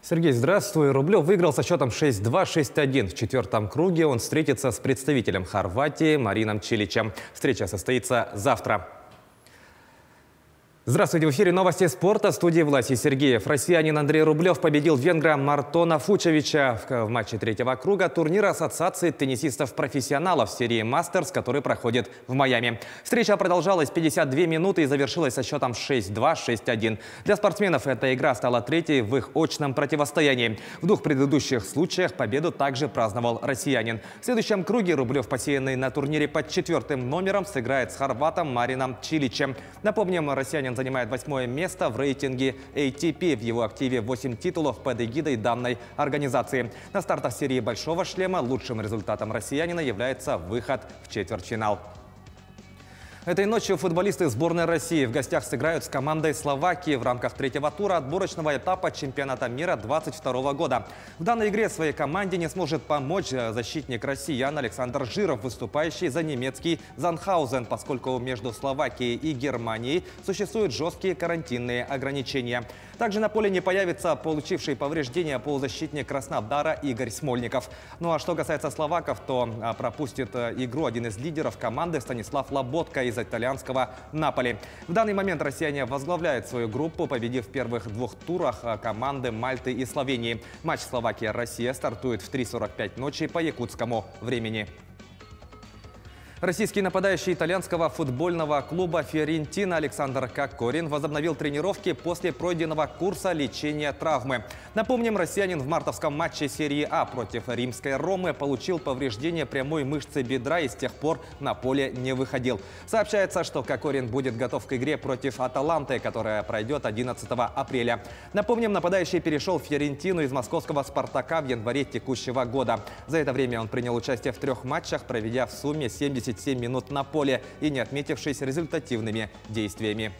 Сергей, здравствуй. Рублев выиграл со счетом 6-2, 6-1. В 4-м круге он встретится с представителем Хорватии Марином Чиличем. Встреча состоится завтра. Здравствуйте, в эфире новости спорта, в студии Власий Сергеев. Россиянин Андрей Рублев победил венгра Мартона Фучевича в матче 3-го круга турнира Ассоциации теннисистов-профессионалов серии «Мастерс», который проходит в Майами. Встреча продолжалась 52 минуты и завершилась со счетом 6-2, 6-1. Для спортсменов эта игра стала третьей в их очном противостоянии. В двух предыдущих случаях победу также праздновал россиянин. В следующем круге Рублев, посеянный на турнире под 4-м номером, сыграет с хорватом Марином Чиличем. Напомним, россиянин занимает 8-е место в рейтинге ATP. В его активе 8 титулов под эгидой данной организации. На стартах серии «Большого шлема» лучшим результатом россиянина является выход в четвертьфинал. Этой ночью футболисты сборной России в гостях сыграют с командой Словакии в рамках 3-го тура отборочного этапа чемпионата мира 2022 года. В данной игре своей команде не сможет помочь защитник россиян Александр Жиров, выступающий за немецкий Занхаузен, поскольку между Словакией и Германией существуют жесткие карантинные ограничения. Также на поле не появится получивший повреждения полузащитник Краснодара Игорь Смольников. Ну а что касается словаков, то пропустит игру один из лидеров команды Станислав Лоботка из итальянского Наполи. В данный момент россияне возглавляют свою группу, победив в первых двух турах команды Мальты и Словении. Матч Словакия-Россия стартует в 3:45 ночи по якутскому времени. Российский нападающий итальянского футбольного клуба «Фиорентина» Александр Кокорин возобновил тренировки после пройденного курса лечения травмы. Напомним, россиянин в мартовском матче серии А против римской Ромы получил повреждение прямой мышцы бедра и с тех пор на поле не выходил. Сообщается, что Кокорин будет готов к игре против Аталанты, которая пройдет 11 апреля. Напомним, нападающий перешел в Фиорентину из московского «Спартака» в январе текущего года. За это время он принял участие в 3 матчах, проведя в сумме 77 минут на поле и не отметившись результативными действиями.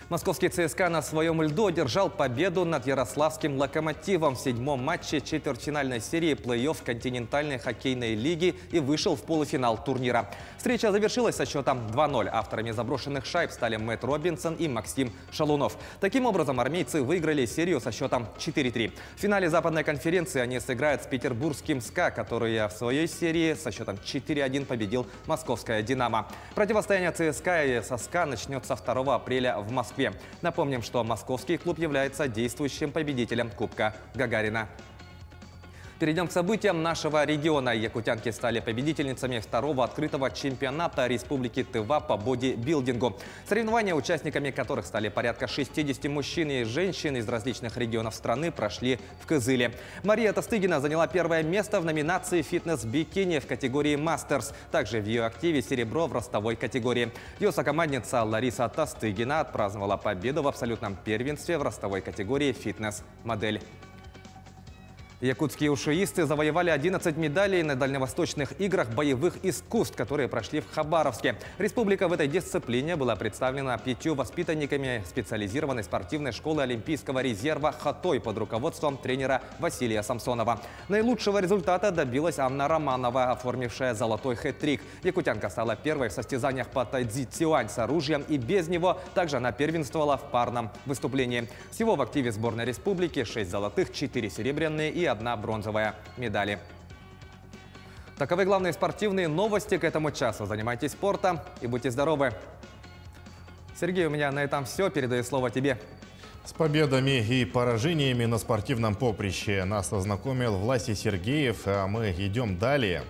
Московский ЦСКА на своем льду одержал победу над ярославским «Локомотивом» в 7-м матче четвертьфинальной серии плей-офф континентальной хоккейной лиги и вышел в полуфинал турнира. Встреча завершилась со счетом 2-0. Авторами заброшенных шайб стали Мэтт Робинсон и Максим Шалунов. Таким образом, армейцы выиграли серию со счетом 4-3. В финале западной конференции они сыграют с петербургским «СКА», который в своей серии со счетом 4-1 победил московское «Динамо». Противостояние ЦСКА и со «СКА» начнется 2 апреля в Москве. Напомним, что московский клуб является действующим победителем Кубка Гагарина. Перейдем к событиям нашего региона. Якутянки стали победительницами 2-го открытого чемпионата Республики Тыва по бодибилдингу. Соревнования, участниками которых стали порядка 60 мужчин и женщин из различных регионов страны, прошли в Кызыле. Мария Тастыгина заняла 1-е место в номинации «Фитнес-бикини» в категории «Мастерс». Также в ее активе серебро в ростовой категории. Ее сокомандница Лариса Тастыгина отпраздновала победу в абсолютном первенстве в ростовой категории «Фитнес-модель». Якутские ушуисты завоевали 11 медалей на дальневосточных играх боевых искусств, которые прошли в Хабаровске. Республика в этой дисциплине была представлена 5 воспитанниками специализированной спортивной школы Олимпийского резерва «Хатой» под руководством тренера Василия Самсонова. Наилучшего результата добилась Анна Романова, оформившая золотой хэт-трик. Якутянка стала первой в состязаниях по тайцзи-цюань с оружием, и без него также она первенствовала в парном выступлении. Всего в активе сборной республики 6 золотых, 4 серебряные и 1 бронзовая медали. Таковы главные спортивные новости к этому часу. Занимайтесь спортом и будьте здоровы. Сергей, у меня на этом все. Передаю слово тебе. С победами и поражениями на спортивном поприще нас ознакомил Власий Сергеев, а мы идем далее.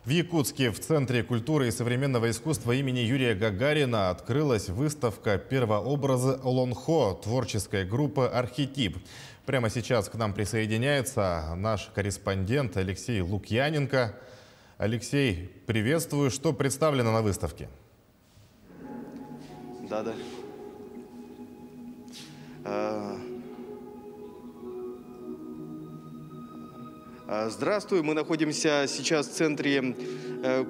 В Якутске в Центре культуры и современного искусства имени Юрия Гагарина открылась выставка первообразы Олонхо творческой группы «Архетип». Прямо сейчас к нам присоединяется наш корреспондент Алексей Лукьяненко. Алексей, приветствую. Что представлено на выставке? Да. Здравствуй, мы находимся сейчас в Центре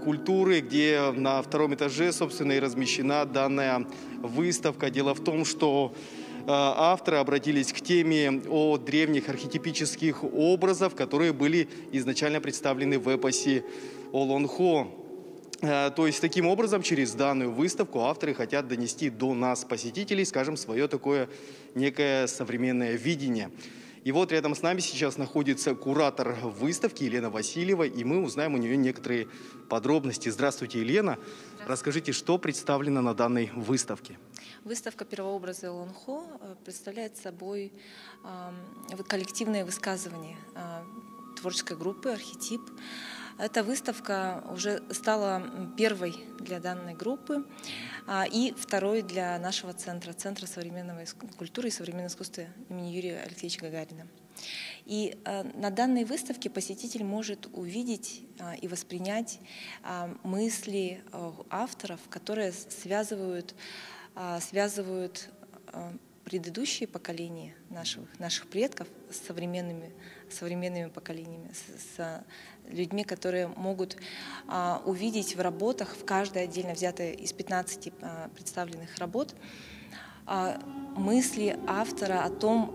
культуры, где на втором этаже, собственно, и размещена данная выставка. Дело в том, что авторы обратились к теме о древних архетипических образах, которые были изначально представлены в эпосе Олонхо. То есть, таким образом, через данную выставку авторы хотят донести до нас, посетителей, скажем, свое такое некое современное видение. И вот рядом с нами сейчас находится куратор выставки Елена Васильева, и мы узнаем у нее некоторые подробности. Здравствуйте, Елена. Расскажите, что представлено на данной выставке? Выставка «Первообразы Олонхо» представляет собой коллективное высказывание творческой группы «Архетип». Эта выставка уже стала первой для данной группы и второй для нашего Центра современной культуры и современного искусства имени Юрия Алексеевича Гагарина. И на данной выставке посетитель может увидеть и воспринять мысли авторов, которые связывают предыдущие поколения наших предков с современными поколениями, с людьми, которые могут увидеть в работах, в каждой отдельно взятой из 15 представленных работ, мысли автора о том,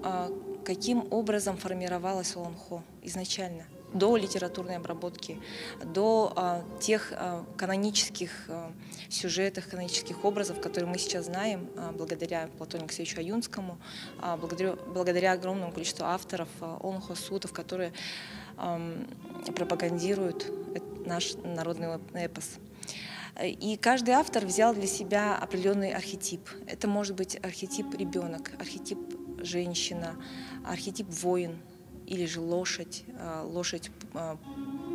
каким образом формировалась Олонхо изначально, до литературной обработки, до тех канонических сюжетов, канонических образов, которые мы сейчас знаем благодаря Платону Алексеевичу Аюнскому, благодаря огромному количеству авторов Олонхо Сутов, которые пропагандируют наш народный эпос. И каждый автор взял для себя определенный архетип. Это может быть архетип ребенок, архетип женщина, архетип воин, или же лошадь,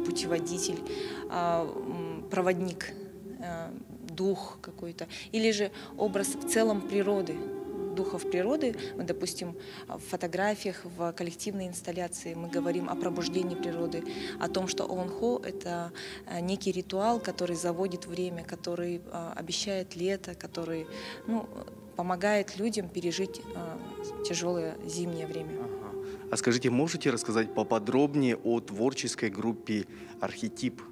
путеводитель, проводник, дух какой-то, или же образ в целом природы, духов природы. Мы, допустим, в фотографиях, в коллективной инсталляции мы говорим о пробуждении природы, о том, что Олонхо — это некий ритуал, который заводит время, который обещает лето, который помогает людям пережить тяжелое зимнее время. А скажите, можете рассказать поподробнее о творческой группе «Архетип»?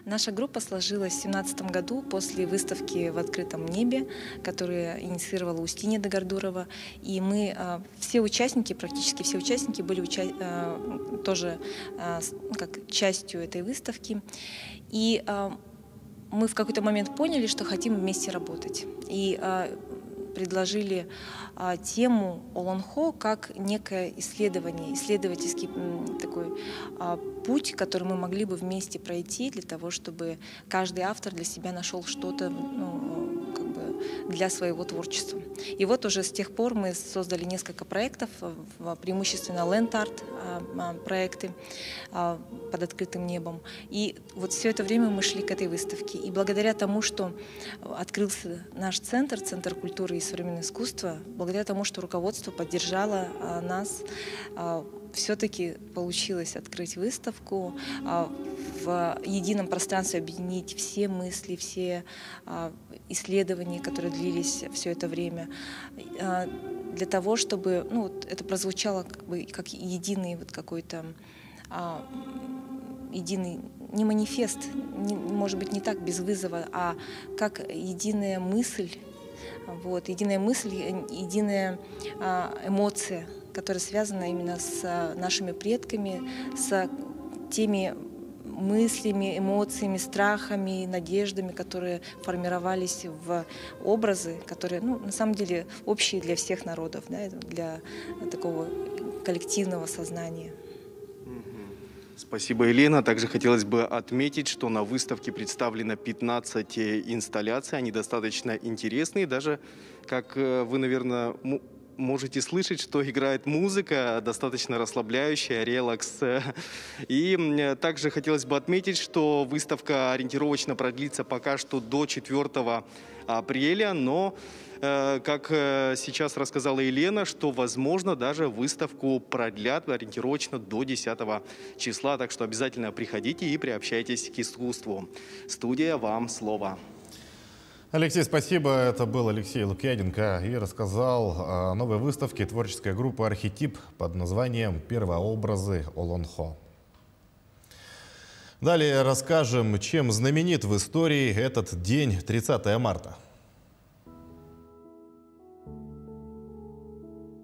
Наша группа сложилась в 2017 году после выставки в открытом небе, которую инициировала Устинья Дагардурова. И мы, все участники, практически все участники были тоже как частью этой выставки. И мы в какой-то момент поняли, что хотим вместе работать. И предложили тему Олонхо как некое исследование, исследовательский такой путь, который мы могли бы вместе пройти для того, чтобы каждый автор для себя нашел что-то для своего творчества. И вот уже с тех пор мы создали несколько проектов, преимущественно ленд-арт проекты под открытым небом. И вот все это время мы шли к этой выставке. И благодаря тому, что открылся наш Центр культуры и современного искусства, благодаря тому, что руководство поддержало нас, все-таки получилось открыть выставку, в едином пространстве объединить все мысли, все исследования, которые длились все это время, для того, чтобы это прозвучало как единый какой-то единый, не манифест, может быть, не так без вызова, а как единая мысль, единая эмоция, которая связана именно с нашими предками, с теми мыслями, эмоциями, страхами, надеждами, которые формировались в образы, которые, на самом деле, общие для всех народов, для такого коллективного сознания. Спасибо, Елена. Также хотелось бы отметить, что на выставке представлено 15 инсталляций. Они достаточно интересные. Даже, как вы, наверное, можете слышать, что играет музыка, достаточно расслабляющая, релакс. И также хотелось бы отметить, что выставка ориентировочно продлится пока что до 4 апреля, но, как сейчас рассказала Елена, что, возможно, даже выставку продлят ориентировочно до 10 числа, так что обязательно приходите и приобщайтесь к искусству. Студия, вам слово. Алексей, спасибо. Это был Алексей Лукьяненко и рассказал о новой выставке творческой группы «Архетип» под названием «Первообразы Олонхо». Далее расскажем, чем знаменит в истории этот день, 30 марта.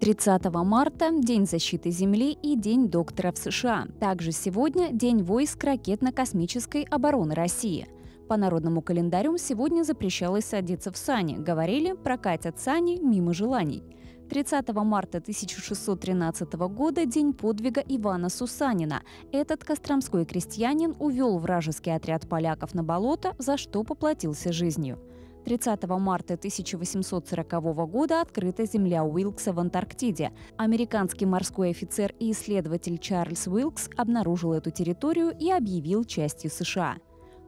30 марта – День защиты Земли и День доктора в США. Также сегодня День войск ракетно-космической обороны России. По народному календарю сегодня запрещалось садиться в сани. Говорили, прокатят сани мимо желаний. 30 марта 1613 года – День подвига Ивана Сусанина. Этот костромской крестьянин увел вражеский отряд поляков на болото, за что поплатился жизнью. 30 марта 1840 года открыта земля Уилкса в Антарктиде. Американский морской офицер и исследователь Чарльз Уилкс обнаружил эту территорию и объявил частью США.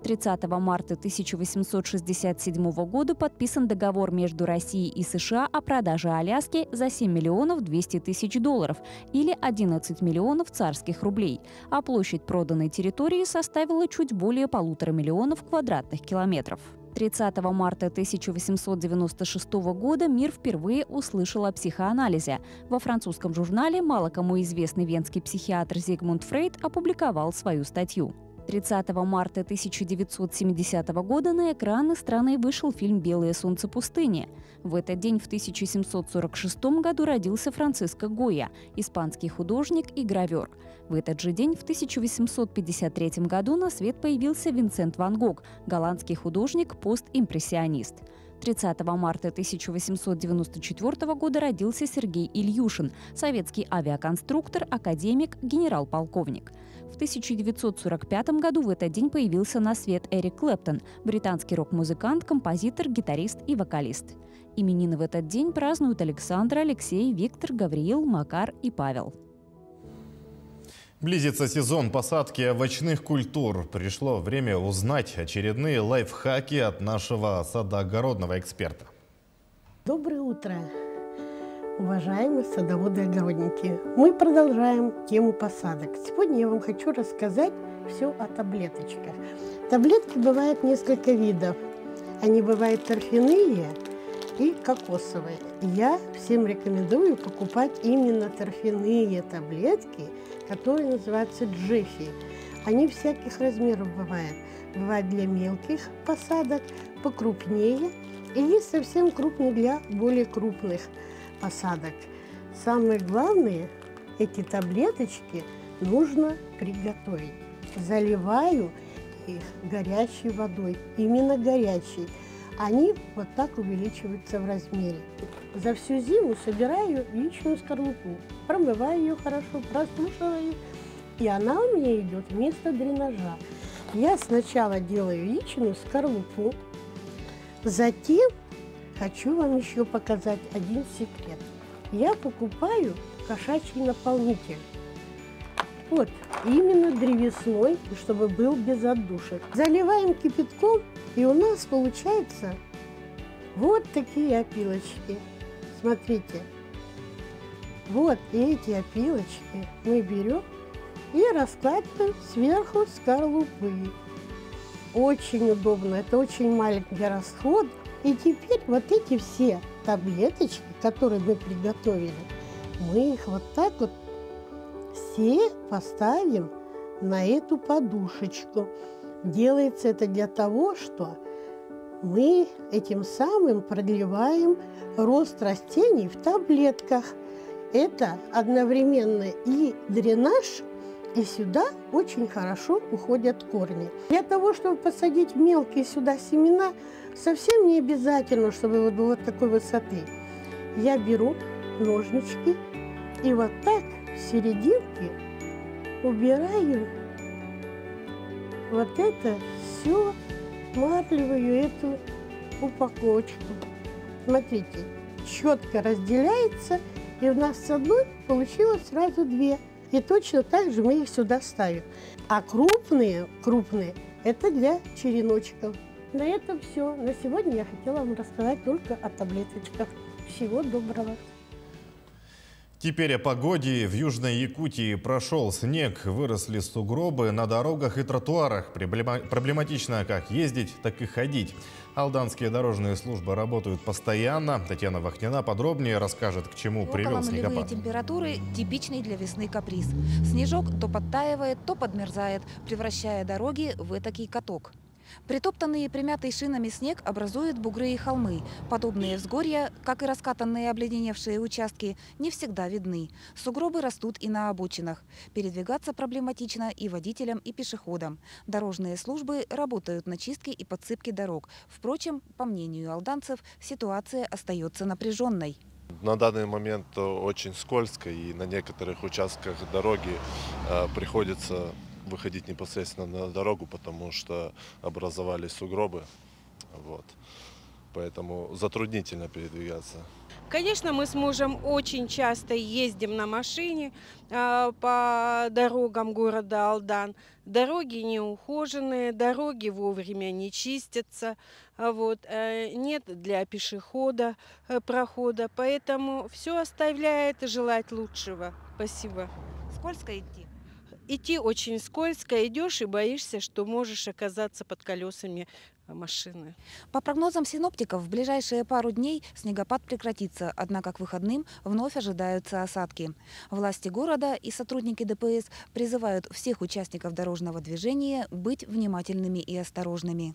30 марта 1867 года подписан договор между Россией и США о продаже Аляски за 7 миллионов 200 тысяч долларов или 11 миллионов царских рублей, а площадь проданной территории составила чуть более 1,5 миллиона квадратных километров. 30 марта 1896 года мир впервые услышал о психоанализе. Во французском журнале мало кому известный венский психиатр Зигмунд Фрейд опубликовал свою статью. 30 марта 1970 года на экраны страны вышел фильм «Белое солнце пустыни». В этот день в 1746 году родился Франциско Гойя, испанский художник и гравер. В этот же день в 1853 году на свет появился Винсент ван Гог, голландский художник-постимпрессионист. 30 марта 1894 года родился Сергей Ильюшин, советский авиаконструктор, академик, генерал-полковник. В 1945 году в этот день появился на свет Эрик Клэптон, британский рок-музыкант, композитор, гитарист и вокалист. Именины в этот день празднуют Александр, Алексей, Виктор, Гавриил, Макар и Павел. Близится сезон посадки овощных культур. Пришло время узнать очередные лайфхаки от нашего садоогородного эксперта. Доброе утро, уважаемые садоводы и огородники. Мы продолжаем тему посадок. Сегодня я вам хочу рассказать все о таблеточках. Таблетки бывают несколько видов. Они бывают торфяные и кокосовые. Я всем рекомендую покупать именно торфяные таблетки, которые называются Джеффи. Они всяких размеров бывают. Бывают для мелких посадок, покрупнее, и есть совсем крупные для более крупных посадок. Самое главное, эти таблеточки нужно приготовить. Заливаю их горячей водой, именно горячей. Они вот так увеличиваются в размере. За всю зиму собираю яичную скорлупу, промываю ее хорошо, просушиваю, и она у меня идет вместо дренажа. Я сначала делаю яичную скорлупу, затем хочу вам еще показать один секрет. Я покупаю кошачий наполнитель. Вот, именно древесной, чтобы был без отдушек. Заливаем кипятком, и у нас получается вот такие опилочки. Смотрите, вот эти опилочки мы берем и раскладываем сверху скорлупы. Очень удобно, это очень маленький расход. И теперь вот эти все таблеточки, которые мы приготовили, мы их вот так вот все поставим на эту подушечку. Делается это для того, что мы этим самым продлеваем рост растений в таблетках. Это одновременно и дренаж, и сюда очень хорошо уходят корни. Для того, чтобы посадить мелкие сюда семена, совсем не обязательно, чтобы вот такой высоты. Я беру ножнички и вот так в серединке убираю вот это все, марлевую эту упаковочку. Смотрите, четко разделяется, и у нас с одной получилось сразу две. И точно так же мы их сюда ставим. А крупные, это для череночков. На этом все. На сегодня я хотела вам рассказать только о таблеточках. Всего доброго. Теперь о погоде. В Южной Якутии прошел снег, выросли сугробы на дорогах и тротуарах. Проблематично как ездить, так и ходить. Алданские дорожные службы работают постоянно. Татьяна Вахнина подробнее расскажет, к чему привел снегопад. Около нулевые температуры – типичный для весны каприз. Снежок то подтаивает, то подмерзает, превращая дороги в этакий каток. Притоптанный и примятый шинами снег образует бугры и холмы. Подобные взгорья, как и раскатанные обледеневшие участки, не всегда видны. Сугробы растут и на обочинах. Передвигаться проблематично и водителям, и пешеходам. Дорожные службы работают на чистке и подсыпке дорог. Впрочем, по мнению алданцев, ситуация остается напряженной. На данный момент очень скользко, и на некоторых участках дороги приходится выходить непосредственно на дорогу, потому что образовались сугробы. Вот. Поэтому затруднительно передвигаться. Конечно, мы с мужем очень часто ездим на машине по дорогам города Алдан. Дороги неухоженные, дороги вовремя не чистятся, вот, нет для пешехода прохода, поэтому все оставляет желать лучшего. Спасибо. Скользко идти? Идти очень скользко, идешь и боишься, что можешь оказаться под колесами машины. По прогнозам синоптиков, в ближайшие пару дней снегопад прекратится, однако к выходным вновь ожидаются осадки. Власти города и сотрудники ДПС призывают всех участников дорожного движения быть внимательными и осторожными.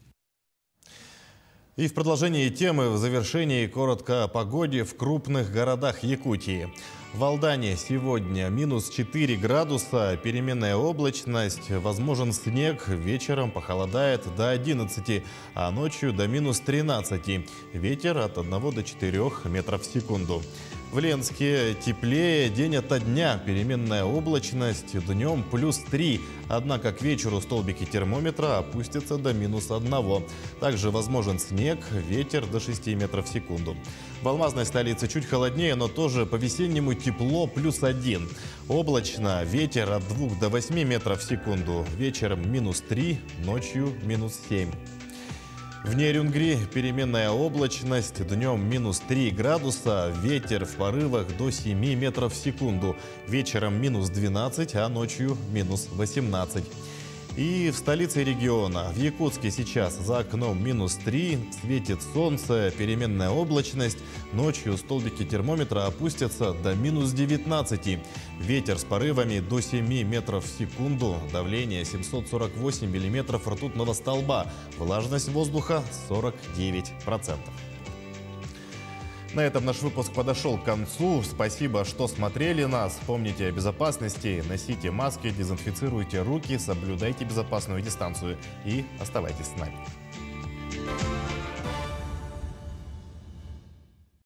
И в продолжении темы, в завершении коротко о погоде в крупных городах Якутии. В Алдане сегодня минус 4 градуса, переменная облачность, возможен снег, вечером похолодает до 11, а ночью до минус 13. Ветер от 1 до 4 метров в секунду. В Ленске теплее день ото дня, переменная облачность, днем плюс 3. Однако к вечеру столбики термометра опустятся до минус 1. Также возможен снег, ветер до 6 метров в секунду. В алмазной столице чуть холоднее, но тоже по-весеннему тепло плюс 1. Облачно, ветер от 2 до 8 метров в секунду. Вечером минус 3, ночью минус 7. В Нерюнгри переменная облачность, днем минус 3 градуса, ветер в порывах до 7 метров в секунду. Вечером минус 12, а ночью минус 18. И в столице региона, в Якутске сейчас за окном минус 3, светит солнце, переменная облачность. Ночью столбики термометра опустятся до минус 19. Ветер с порывами до 7 метров в секунду, давление 748 миллиметров ртутного столба, влажность воздуха 49%. На этом наш выпуск подошел к концу. Спасибо, что смотрели нас. Помните о безопасности, носите маски, дезинфицируйте руки, соблюдайте безопасную дистанцию и оставайтесь с нами.